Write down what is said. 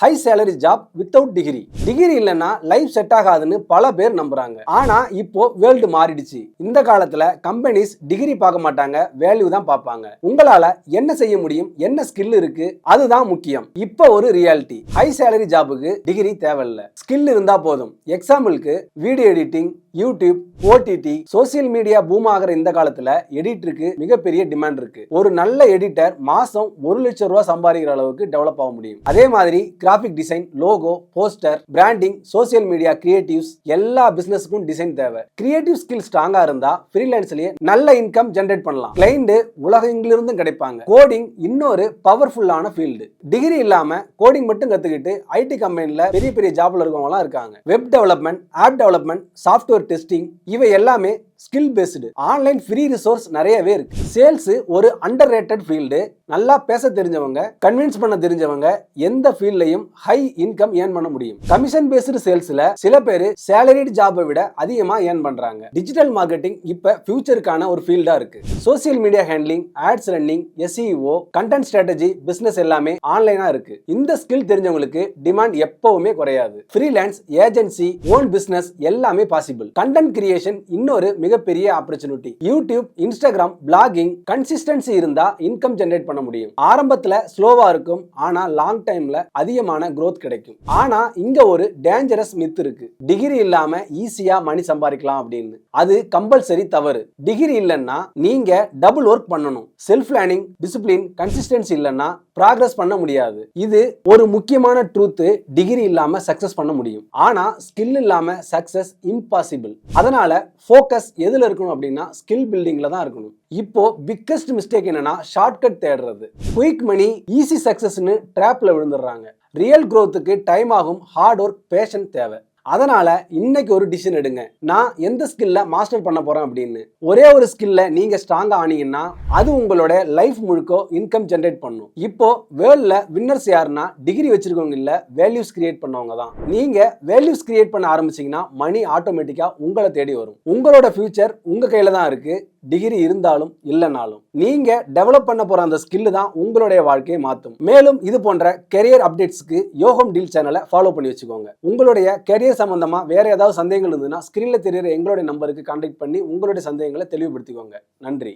High salary job without degree. Degree இல்லைன்னா life set ஆகாதுன்னு பல பேர் நம்புறாங்க. ஆனா இப்போ வேர்ல்டு மாறிடுச்சு. இந்த காலத்துல கம்பெனிஸ் டிகிரி பார்க்க மாட்டாங்க, வேல்யூ தான் பார்ப்பாங்க. உங்களால என்ன செய்ய முடியும், என்ன ஸ்கில் இருக்கு, அதுதான் முக்கியம். இப்போ ஒரு ரியாலிட்டி, ஹை சேலரி ஜாபுக்கு டிகிரி தேவையில்லை, ஸ்கில் இருந்தா போதும். எக்ஸாம்பிளுக்கு video editing, YouTube, OTT, social media boom ஆகிற இந்த காலத்துல எடிட்டருக்கு மிகப்பெரிய டிமாண்ட் இருக்கு. ஒரு நல்ல எடிட்டர் மாசம் 1 லட்சம் ரூபாய் சம்பாதிக்கிற அளவுக்கு டெவலப் ஆக முடியும். அதே மாதிரி graphic design, logo, poster, branding, social media creatives, எல்லா பிசினஸ்க்கும் டிசைன் தேவை. கிரியேட்டிவ் ஸ்கில் ஸ்ட்ராங்கா இருந்தா ஃப்ரீலான்ஸ்லயே நல்ல இன்கம் ஜெனரேட் பண்ணலாம். கிளைண்ட் உலகெங்கிலிருந்தும் கிடைப்பாங்க. கோடிங் இன்னொரு பவர்ஃபுல்லான ஃபீல்டு. டிகிரி இல்லாம கோடிங் மட்டும் கத்துக்கிட்டு ஐடி கம்பெனில பெரிய பெரிய ஜாப்ல இருக்கவங்க எல்லாம் இருக்காங்க. Web development, app development, software testing, இவை எல்லாமே skill based. Online free resource நிறையவே இருக்கு. சேல்ஸ் ஒரு அண்டர் ரேட்டட் ஃபீல்டு. நல்லா பேச தெரிஞ்சவங்க, கன்வின்ஸ் பண்ண தெரிஞ்சவங்க எந்த ஃபீல்ட்லயும் ஹை இன்கம் ஏர்ன் பண்ண முடியும். கமிஷன் பேஸ்டு சேல்ஸ்ல சில பேர் சேலரிட் ஜாபை விட அதிகமா ஏர்ன் பண்றாங்க. டிஜிட்டல் மார்க்கெட்டிங் இப்ப ஃபியூச்சருக்கான ஒரு ஃபீல்டா இருக்கு. Social media handling, ads running, SEO, content strategy, business எல்லாமே ஆன்லைனா இருக்கு. இந்த ஸ்கில் தெரிஞ்சவங்களுக்கு டிமாண்ட் எப்பவுமே குறையாது. ஃப்ரீலான்ஸ், ஏஜென்சி, ஓன் பிசினஸ் எல்லாமே பாசிபிள். கண்டென்ட் கிரியேஷன் இன்னொரு மிகப்பெரிய opportunity. YouTube, Instagram, blogging, consistency இருந்தா இன்கம் ஜெனரேட் பண்ண முடியும். ஆரம்பத்துல ஸ்லோவா இருக்கும், ஆனா லாங் டைம்ல அதிகமான growth கிடைக்கும். ஆனா இங்க ஒரு டேஞ்சரஸ் மித் இருக்கு, டிகிரி இல்லாம ஈஸியா மணி சம்பாதிக்கலாம் அப்படின்னு. அது கம்பல்சரி தவறு. டிகிரி இல்லைன்னா நீங்க டபுள் ஒர்க் பண்ணணும். செல்ஃப் லேர்னிங், டிசிப்ளின், கன்சிஸ்டன்சி இல்லைன்னா ப்ராக்ரஸ் பண்ண முடியாது. இது ஒரு முக்கியமான ட்ரூத். டிகிரி இல்லாம சக்சஸ் பண்ண முடியும், ஆனா ஸ்கில் இல்லாம சக்சஸ் இம்பாசிபிள். அதனால ஃபோக்கஸ் எதுல இருக்கணும் அப்படின்னா ஸ்கில் பில்டிங்ல தான் இருக்கணும். இப்போ பிக்கஸ்ட் மிஸ்டேக் என்னன்னா ஷார்ட்கட் தேடுறது. குயிக் மணி, ஈஸி சக்சஸ்னு ட்ராப்ல விழுந்துடுறாங்க. ரியல் growthக்கு டைம் ஆகும், ஹார்ட் ஒர்க், பேஷன் தேவை. அதனால இன்னைக்கு ஒரு டிசிஷன் எடுங்க, நான் எந்த ஸ்கில்ல மாஸ்டர் பண்ண போறேன் அப்படின்னு. ஒரே ஒரு ஸ்கில்ல நீங்க ஸ்ட்ராங்கா ஆனீங்கன்னா அது உங்களோட லைஃப் முழுக்க இன்கம் ஜெனரேட் பண்ணும். இப்போ வேர்ல்ட்ல வின்னர்ஸ் யாருன்னா டிகிரி வச்சிருக்கவங்க இல்ல, வேல்யூஸ் கிரியேட் பண்ணவங்க தான். நீங்க வேல்யூஸ் கிரியேட் பண்ண ஆரம்பிச்சீங்கன்னா மணி ஆட்டோமேட்டிக்கா உங்களை தேடி வரும். உங்களோட ஃபியூச்சர் உங்க கையில தான் இருக்கு. டிகிரி இருந்தாலும் இல்லைனாலும் நீங்க டெவலப் பண்ண போற அந்த ஸ்கில் தான் உங்களுடைய வாழ்க்கையை மாற்றும். மேலும் இது போன்ற கெரியர் அப்டேட்ஸ்க்கு யோகம் டீல் சேனலை ஃபாலோ பண்ணி வச்சுக்கோங்க. உங்களுடைய கெரியர் சம்பந்தமா வேற ஏதாவது சந்தேகங்கள் இருந்ததுன்னா ஸ்கிரீன்ல தெரியுற எங்களுடைய நம்பருக்கு கான்டாக்ட் பண்ணி உங்களுடைய சந்தேகங்களை தெளிவுபடுத்திக்கோங்க. நன்றி.